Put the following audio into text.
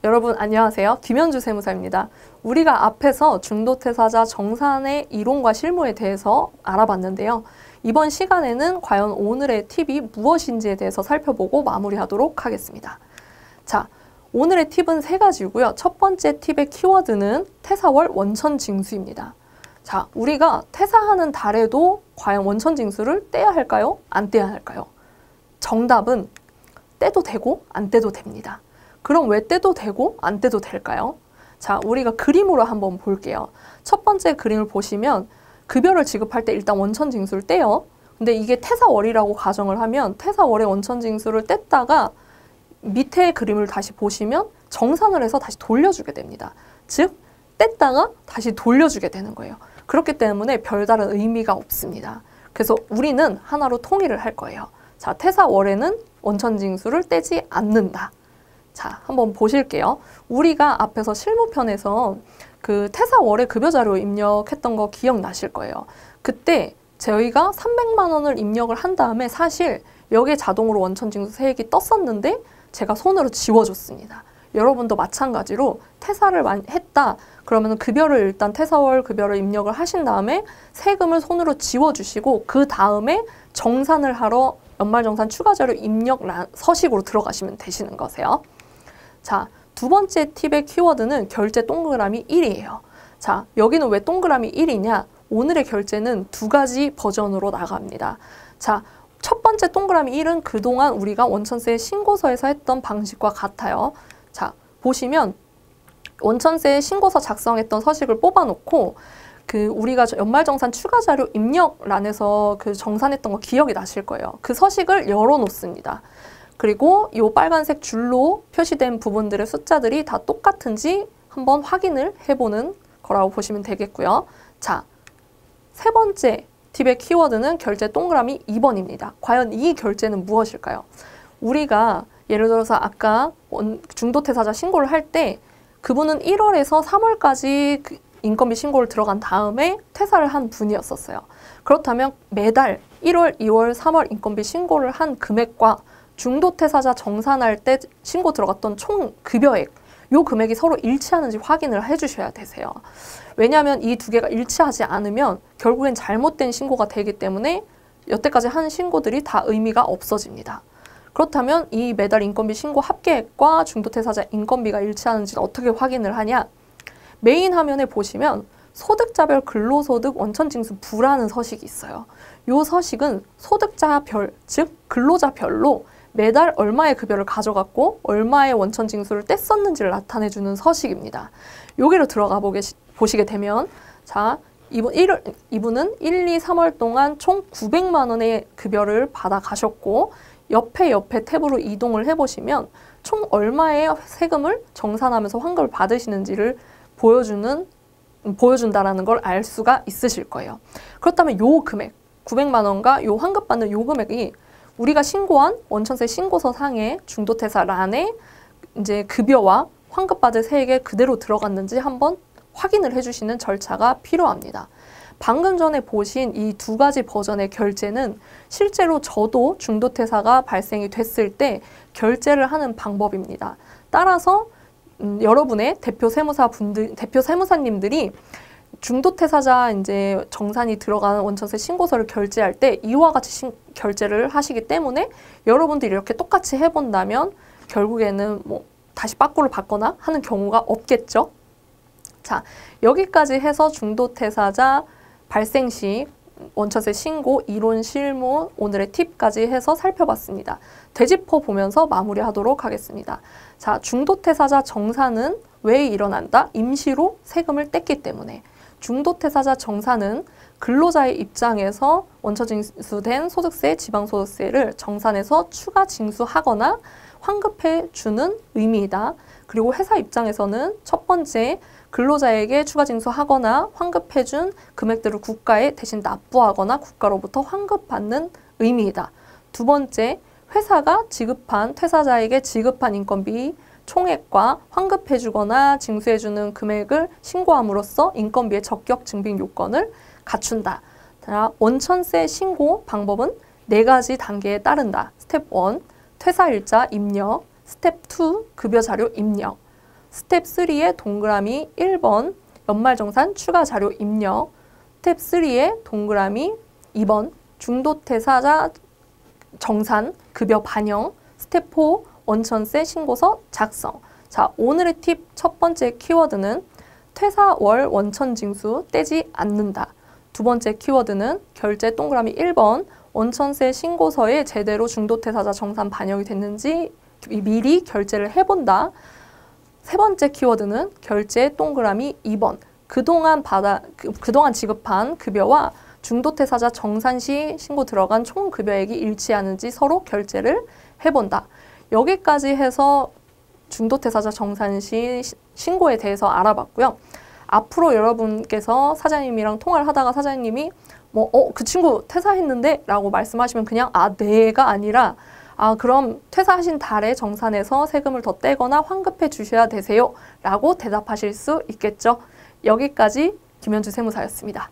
여러분 안녕하세요. 김현주 세무사입니다. 우리가 앞에서 중도퇴사자 정산의 이론과 실무에 대해서 알아봤는데요. 이번 시간에는 과연 오늘의 팁이 무엇인지에 대해서 살펴보고 마무리하도록 하겠습니다. 자, 오늘의 팁은 세 가지고요. 첫 번째 팁의 키워드는 퇴사월 원천징수입니다. 자, 우리가 퇴사하는 달에도 과연 원천징수를 떼야 할까요? 안 떼야 할까요? 정답은 떼도 되고 안 떼도 됩니다. 그럼 왜 떼도 되고 안 떼도 될까요? 자, 우리가 그림으로 한번 볼게요. 첫 번째 그림을 보시면 급여를 지급할 때 일단 원천징수를 떼요. 근데 이게 퇴사월이라고 가정을 하면 퇴사월의 원천징수를 뗐다가 밑에 그림을 다시 보시면 정산을 해서 다시 돌려주게 됩니다. 즉, 뗐다가 다시 돌려주게 되는 거예요. 그렇기 때문에 별다른 의미가 없습니다. 그래서 우리는 하나로 통일을 할 거예요. 자, 퇴사월에는 원천징수를 떼지 않는다. 자, 한번 보실게요. 우리가 앞에서 실무편에서 그 퇴사월에 급여자료 입력했던 거 기억나실 거예요. 그때 저희가 300만 원을 입력을 한 다음에 사실 여기에 자동으로 원천징수 세액이 떴었는데 제가 손으로 지워줬습니다. 여러분도 마찬가지로 퇴사를 했다. 그러면 급여를 일단 퇴사월 급여를 입력을 하신 다음에 세금을 손으로 지워주시고 그 다음에 정산을 하러 연말정산 추가자료 입력 서식으로 들어가시면 되시는 거세요. 자, 두 번째 팁의 키워드는 결제 동그라미 1이에요. 자, 여기는 왜 동그라미 1이냐? 오늘의 결제는 두 가지 버전으로 나갑니다. 자, 첫 번째 동그라미 1은 그동안 우리가 원천세 신고서에서 했던 방식과 같아요. 자, 보시면 원천세 신고서 작성했던 서식을 뽑아놓고 우리가 연말정산 추가자료 입력란에서 정산했던 거 기억이 나실 거예요. 그 서식을 열어놓습니다. 그리고 이 빨간색 줄로 표시된 부분들의 숫자들이 다 똑같은지 한번 확인을 해보는 거라고 보시면 되겠고요. 자, 세 번째 팁의 키워드는 결제 동그라미 2번입니다. 과연 이 결제는 무엇일까요? 우리가 예를 들어서 아까 중도퇴사자 신고를 할 때 그분은 1월에서 3월까지 인건비 신고를 들어간 다음에 퇴사를 한 분이었었어요. 그렇다면 매달 1월, 2월, 3월 인건비 신고를 한 금액과 중도퇴사자 정산할 때 신고 들어갔던 총 급여액, 요 금액이 서로 일치하는지 확인을 해주셔야 되세요. 왜냐하면 이 두 개가 일치하지 않으면 결국엔 잘못된 신고가 되기 때문에 여태까지 한 신고들이 다 의미가 없어집니다. 그렇다면 이 매달 인건비 신고 합계액과 중도퇴사자 인건비가 일치하는지는 어떻게 확인을 하냐? 메인 화면에 보시면 소득자별 근로소득 원천징수부라는 서식이 있어요. 이 서식은 소득자별, 즉 근로자별로 매달 얼마의 급여를 가져갔고 얼마의 원천징수를 뗐었는지를 나타내주는 서식입니다. 여기로 들어가 보시게 되면 자, 이분은 1, 2, 3월 동안 총 900만 원의 급여를 받아 가셨고 옆에 탭으로 이동을 해보시면 총 얼마의 세금을 정산하면서 환급을 받으시는지를 보여준다라는 걸 알 수가 있으실 거예요. 그렇다면 요 금액, 900만 원과 요 환급받는 요 금액이 우리가 신고한 원천세 신고서 상의 중도퇴사란에 이제 급여와 환급받을 세액에 그대로 들어갔는지 한번 확인을 해주시는 절차가 필요합니다. 방금 전에 보신 이 두 가지 버전의 결제는 실제로 저도 중도퇴사가 발생이 됐을 때 결제를 하는 방법입니다. 따라서 여러분의 대표 세무사님들이 중도퇴사자 이제 정산이 들어가는 원천세 신고서를 결제할 때 이와 같이 결제를 하시기 때문에 여러분들이 이렇게 똑같이 해본다면 결국에는 뭐 다시 빠꾸를 받거나 하는 경우가 없겠죠. 자, 여기까지 해서 중도퇴사자 발생 시 원천세 신고, 이론, 실무, 오늘의 팁까지 해서 살펴봤습니다. 되짚어 보면서 마무리하도록 하겠습니다. 자, 중도퇴사자 정산은 왜 일어난다? 임시로 세금을 뗐기 때문에. 중도퇴사자 정산은 근로자의 입장에서 원천징수된 소득세, 지방소득세를 정산해서 추가 징수하거나 환급해 주는 의미이다. 그리고 회사 입장에서는 첫 번째, 근로자에게 추가 징수하거나 환급해준 금액들을 국가에 대신 납부하거나 국가로부터 환급받는 의미이다. 두 번째, 회사가 퇴사자에게 지급한 인건비 총액과 환급해주거나 징수해주는 금액을 신고함으로써 인건비의 적격 증빙 요건을 갖춘다. 원천세 신고 방법은 4가지 단계에 따른다. 스텝 1, 퇴사일자 입력. 스텝 2, 급여자료 입력. 스텝 3의 동그라미 1번 연말정산 추가 자료 입력, 스텝 3의 동그라미 2번 중도퇴사자 정산 급여 반영, 스텝 4 원천세 신고서 작성. 자, 오늘의 팁 첫 번째 키워드는 퇴사월 원천징수 떼지 않는다. 두 번째 키워드는 결제 동그라미 1번 원천세 신고서에 제대로 중도퇴사자 정산 반영이 됐는지 미리 결제를 해본다. 세 번째 키워드는 결제 동그라미 2번 그동안 지급한 급여와 중도퇴사자 정산 시 신고 들어간 총 급여액이 일치하는지 서로 결제를 해본다. 여기까지 해서 중도퇴사자 정산 시 신고에 대해서 알아봤고요. 앞으로 여러분께서 사장님이랑 통화를 하다가 사장님이 그 친구 퇴사했는데? 라고 말씀하시면 그냥 네가 아니라 그럼 퇴사하신 달에 정산해서 세금을 더 떼거나 환급해 주셔야 되세요. 라고 대답하실 수 있겠죠. 여기까지 김현주 세무사였습니다.